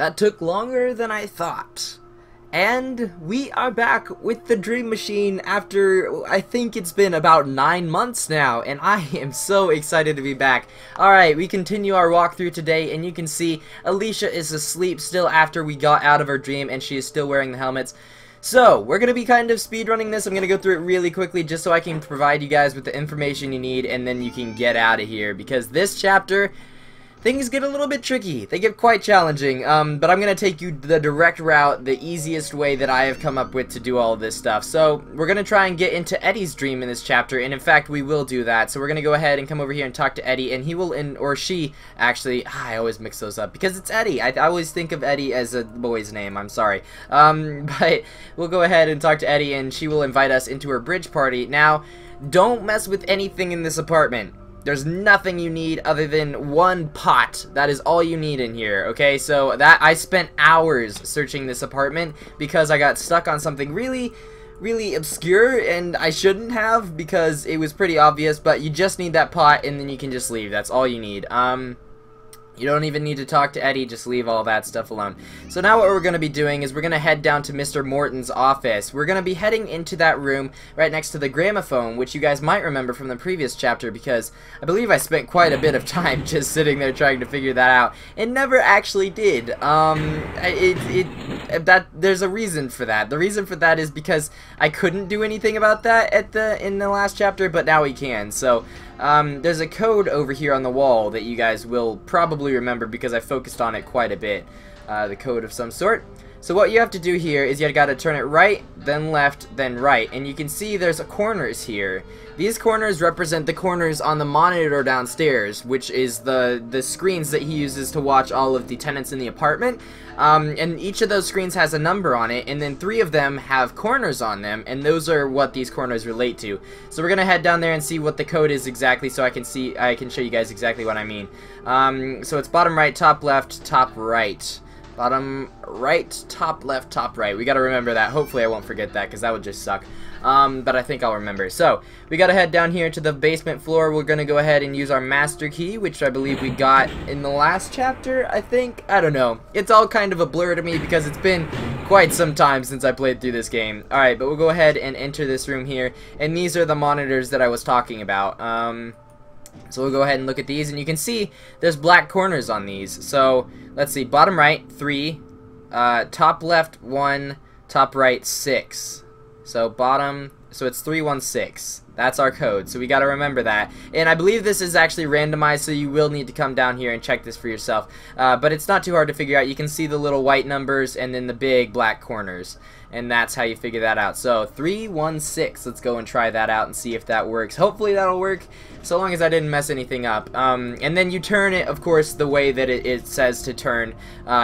That took longer than I thought. And we are back with the Dream Machine after, I think it's been about 9 months now, and I am so excited to be back. Alright, we continue our walkthrough today, and you can see Alicia is asleep still after we got out of her dream, and she is still wearing the helmets. So, we're going to be kind of speedrunning this. I'm going to go through it really quickly just so I can provide you guys with the information you need, and then you can get out of here, because this chapter, things get a little bit tricky. They get quite challenging, but I'm going to take you the direct route, the easiest way that I have come up with to do all of this stuff. So, we're going to try and get into Eddie's dream in this chapter, and in fact, we will do that. So, we're going to go ahead and come over here and talk to Eddie, and he will, or she, actually, I always mix those up, because it's Eddie. I always think of Eddie as a boy's name, I'm sorry. But we'll go ahead and talk to Eddie, and she will invite us into her bridge party. Now, don't mess with anything in this apartment. There's nothing you need other than one pot. That is all you need in here, okay? So that I spent hours searching this apartment because I got stuck on something really obscure, and I shouldn't have because it was pretty obvious, but you just need that pot and then you can just leave. That's all you need. You don't even need to talk to Eddie, just leave all that stuff alone. So now what we're going to be doing is we're going to head down to Mr. Morton's office. We're going to be heading into that room right next to the gramophone, which you guys might remember from the previous chapter because I believe I spent quite a bit of time just sitting there trying to figure that out and never actually did. There's a reason for that. The reason for that is because I couldn't do anything about that in the last chapter, but now we can. So there's a code over here on the wall that you guys will probably remember because I focused on it quite a bit. The code of some sort. So what you have to do here is you gotta turn it right, then left, then right. And you can see there's corners here. These corners represent the corners on the monitor downstairs, which is the screens that he uses to watch all of the tenants in the apartment. And each of those screens has a number on it, and then 3 of them have corners on them, and those are what these corners relate to. So we're gonna head down there and see what the code is exactly, so I can show you guys exactly what I mean. So it's bottom right, top left, top right. Bottom right, top left, top right. We gotta remember that. Hopefully I won't forget that, because that would just suck. But I think I'll remember. So, we gotta head down here to the basement floor. We're gonna go ahead and use our master key, which I believe we got in the last chapter, I think. I don't know. It's all kind of a blur to me, because it's been quite some time since I played through this game. Alright, but we'll go ahead and enter this room here. And these are the monitors that I was talking about. So we'll go ahead and look at these, and you can see there's black corners on these. So let's see, bottom right 3, top left 1, top right 6. So bottom, so it's 316. That's our code, so we gotta remember that. And I believe this is actually randomized, so you will need to come down here and check this for yourself. But it's not too hard to figure out. You can see the little white numbers and then the big black corners. And that's how you figure that out. So 316, let's go and try that out and see if that works. Hopefully that'll work, so long as I didn't mess anything up. And then you turn it, of course, the way that it says to turn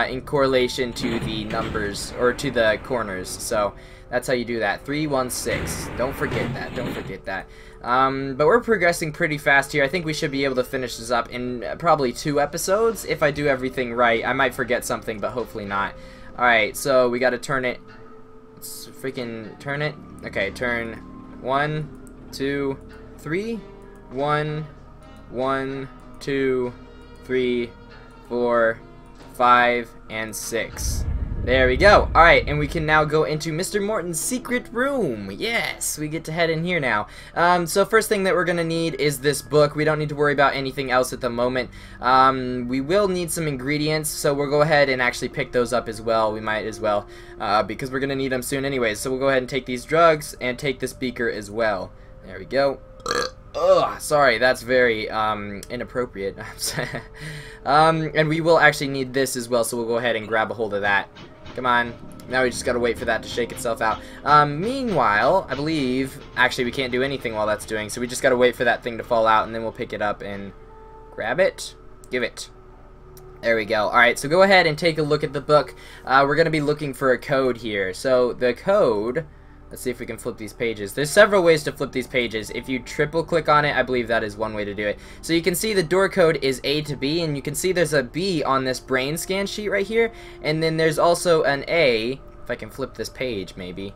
in correlation to the numbers, or to the corners. So that's how you do that. 316. Don't forget that. Don't forget that. But we're progressing pretty fast here. I think we should be able to finish this up in probably 2 episodes if I do everything right. I might forget something, but hopefully not. Alright, so we gotta turn it. Let's freaking turn it. Okay, turn 1, 2, 3. 1, 1, 2, 3, 4, 5, and 6. There we go. Alright, and we can now go into Mr. Morton's secret room. Yes, we get to head in here now. So first thing that we're going to need is this book. We don't need to worry about anything else at the moment. We will need some ingredients, so we'll go ahead and actually pick those up as well. We might as well, because we're going to need them soon anyways. So we'll go ahead and take these drugs and take this beaker as well. There we go. Ugh, sorry, that's very inappropriate. And we will actually need this as well, so we'll go ahead and grab a hold of that. Come on. Now we just gotta wait for that to shake itself out. Meanwhile, I believe, actually we can't do anything while that's doing, so we just gotta wait for that thing to fall out, and then we'll pick it up and grab it. Give it. There we go. Alright, so go ahead and take a look at the book. We're gonna be looking for a code here. So the code, let's see if we can flip these pages. There's several ways to flip these pages. If you triple click on it, I believe that is one way to do it. So you can see the door code is A to B, and you can see there's a B on this brain scan sheet right here, and then there's also an A. If I can flip this page, maybe.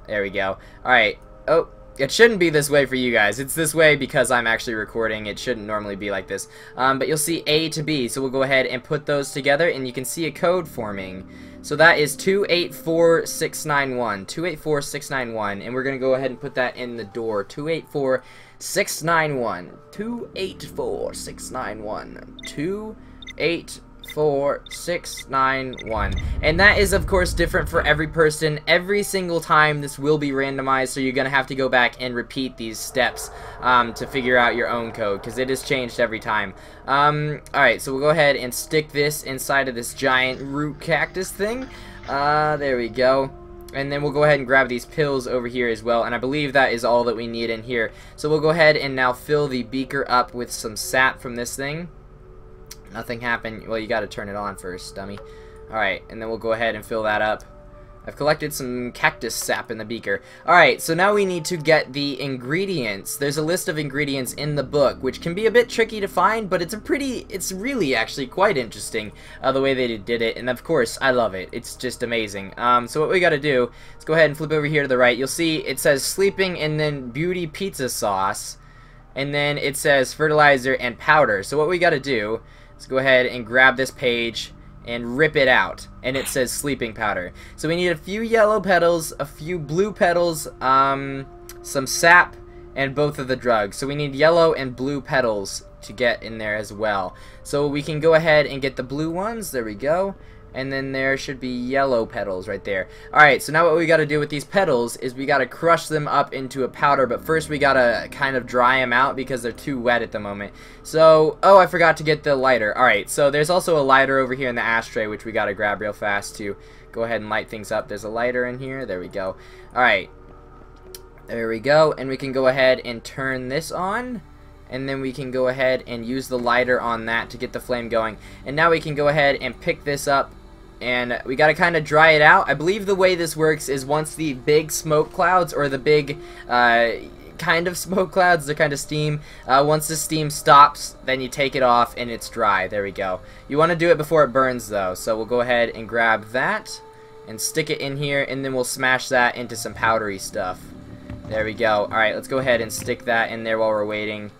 There we go. Alright. Oh, it shouldn't be this way for you guys. It's this way because I'm actually recording. It shouldn't normally be like this. But you'll see A to B, so we'll go ahead and put those together, and you can see a code forming. So that is 284691. 284691, and we're going to go ahead and put that in the door. 284691. 284691. 284691. And that is of course different for every person. Every single time this will be randomized, so you're gonna have to go back and repeat these steps to figure out your own code, because it is changed every time. Alright, so we'll go ahead and stick this inside of this giant root cactus thing. There we go. And then we'll go ahead and grab these pills over here as well, and I believe that is all that we need in here. So we'll go ahead and now fill the beaker up with some sap from this thing. Nothing happened. Well, you gotta turn it on first, dummy. Alright, and then we'll go ahead and fill that up. I've collected some cactus sap in the beaker. Alright, so now we need to get the ingredients. There's a list of ingredients in the book, which can be a bit tricky to find, but it's really actually quite interesting, the way they did it, and of course, I love it. It's just amazing. So what we gotta do is go ahead and flip over here to the right. You'll see it says sleeping and then beauty pizza sauce, and then it says fertilizer and powder. So what we gotta do, let's go ahead and grab this page and rip it out, and it says sleeping powder. So we need a few yellow petals, a few blue petals, some sap, and both of the drugs. So we need yellow and blue petals to get in there as well. So we can go ahead and get the blue ones. There we go. And then there should be yellow petals right there. Alright, so now what we gotta do with these petals is we gotta crush them up into a powder, but first we gotta kind of dry them out because they're too wet at the moment. So, oh, I forgot to get the lighter. Alright, so there's also a lighter over here in the ashtray, which we gotta grab real fast to go ahead and light things up. There's a lighter in here. There we go. Alright, there we go, and we can go ahead and turn this on. And then we can go ahead and use the lighter on that to get the flame going. And now we can go ahead and pick this up, and we gotta kind of dry it out. I believe the way this works is once the big smoke clouds, or the big kind of smoke clouds, they're kind of steam, once the steam stops, then you take it off and it's dry. There we go. You want to do it before it burns though, so we'll go ahead and grab that and stick it in here, and then we'll smash that into some powdery stuff. There we go. Alright, let's go ahead and stick that in there while we're waiting.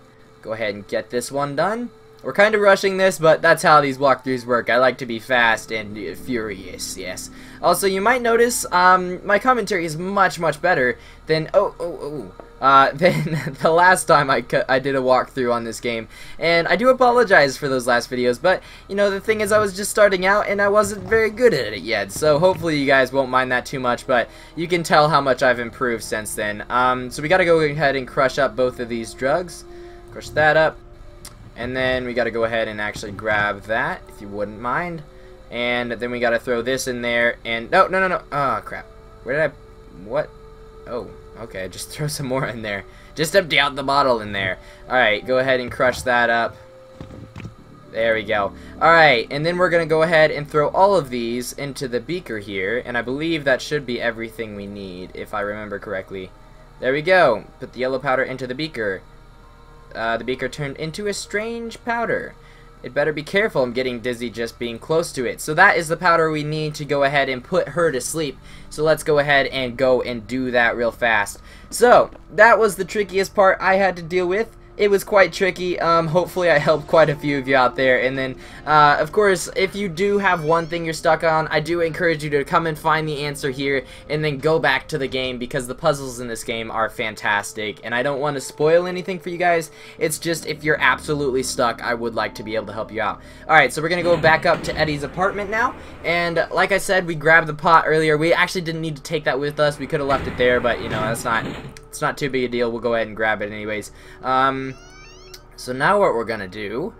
Go ahead and get this one done. We're kind of rushing this, but that's how these walkthroughs work. I like to be fast and furious, yes. Also, you might notice my commentary is much better than than the last time I did a walkthrough on this game. And I do apologize for those last videos, but, you know, the thing is I was just starting out and I wasn't very good at it yet. So hopefully you guys won't mind that too much, but you can tell how much I've improved since then. So we gotta go ahead and crush up both of these drugs. Crush that up. And then we got to go ahead and actually grab that, if you wouldn't mind. And then we got to throw this in there. And no. Oh, crap. Where did I... What? Oh, okay. Just throw some more in there. Just empty out the bottle in there. Alright, go ahead and crush that up. There we go. Alright, and then we're going to go ahead and throw all of these into the beaker here. And I believe that should be everything we need, if I remember correctly. There we go. Put the yellow powder into the beaker. The beaker turned into a strange powder. It better be careful. I'm getting dizzy just being close to it. So that is the powder we need to go ahead and put her to sleep. So let's go ahead and go and do that real fast. So that was the trickiest part I had to deal with. It was quite tricky. Hopefully I helped quite a few of you out there. And then, of course, if you do have one thing you're stuck on, I do encourage you to come and find the answer here and then go back to the game, because the puzzles in this game are fantastic. And I don't want to spoil anything for you guys. It's just if you're absolutely stuck, I would like to be able to help you out. Alright, so we're going to go back up to Eddie's apartment now. And like I said, we grabbed the pot earlier. We actually didn't need to take that with us. We could have left it there, but, you know, it's not too big a deal. We'll go ahead and grab it anyways. So now what we're gonna do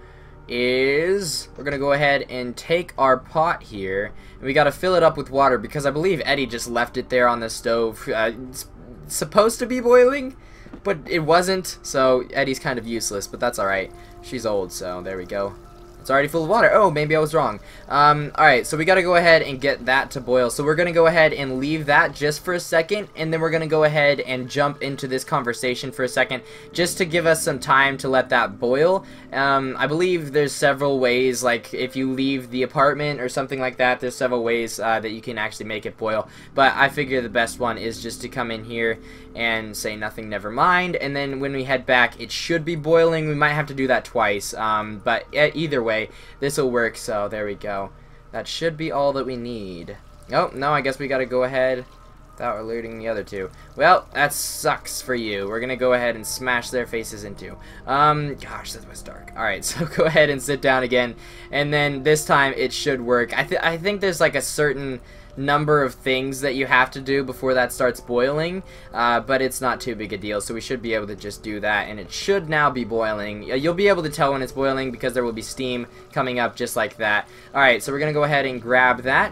is we're gonna go ahead and take our pot here, and we gotta fill it up with water, because I believe Eddie just left it there on the stove. It's supposed to be boiling, but it wasn't, so Eddie's kind of useless, but that's alright. She's old, so there we go. It's already full of water. Oh, maybe I was wrong. Alright, so we gotta go ahead and get that to boil. So we're gonna go ahead and leave that just for a second, and then we're gonna go ahead and jump into this conversation for a second, just to give us some time to let that boil. I believe there's several ways, like if you leave the apartment or something like that, there's several ways that you can actually make it boil. But I figure the best one is just to come in here and say nothing, never mind, and then when we head back, it should be boiling. We might have to do that twice, but either way, this will work. So there we go. That should be all that we need. Oh no, I guess we gotta go ahead without alerting the other two. Well, that sucks for you. We're gonna go ahead and smash their faces into. Gosh, that was dark. Alright, so go ahead and sit down again, and then this time it should work. I think there's like a certain number of things that you have to do before that starts boiling, but it's not too big a deal, so we should be able to just do that, and it should now be boiling. You'll be able to tell when it's boiling because there will be steam coming up just like that. Alright, so we're gonna go ahead and grab that,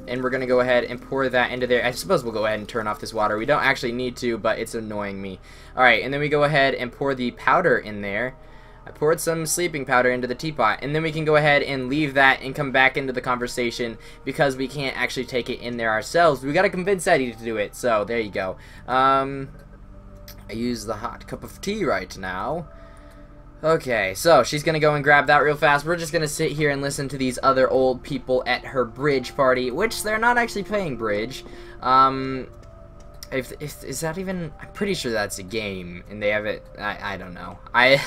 and we're gonna go ahead and pour that into there. I suppose we'll go ahead and turn off this water. We don't actually need to, but it's annoying me. Alright, and then we go ahead and pour the powder in there. I poured some sleeping powder into the teapot, and then we can go ahead and leave that and come back into the conversation because we can't actually take it in there ourselves. We gotta convince Eddie to do it, so there you go. I use the hot cup of tea right now. Okay, so she's gonna go and grab that real fast. We're just gonna sit here and listen to these other old people at her bridge party, which they're not actually playing bridge. Is that even? I'm pretty sure that's a game, and they have it. I don't know. I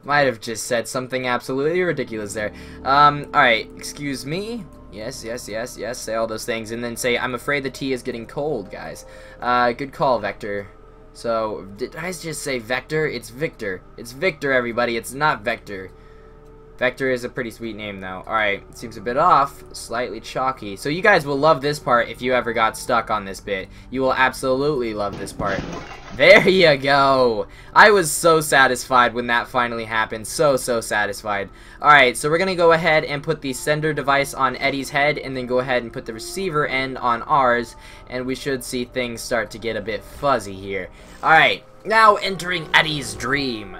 might have just said something absolutely ridiculous there. Alright, excuse me. Yes, yes, yes, yes. Say all those things, and then say, I'm afraid the tea is getting cold, guys. Good call, Vector. So, did I just say Vector? It's Victor. It's Victor, everybody. It's not Vector. Vector is a pretty sweet name, though. Alright, seems a bit off. Slightly chalky. So you guys will love this part if you ever got stuck on this bit. You will absolutely love this part. There you go! I was so satisfied when that finally happened. So satisfied. Alright, so we're gonna go ahead and put the sender device on Eddie's head, and then go ahead and put the receiver end on ours, and we should see things start to get a bit fuzzy here. Alright, now entering Eddie's dream.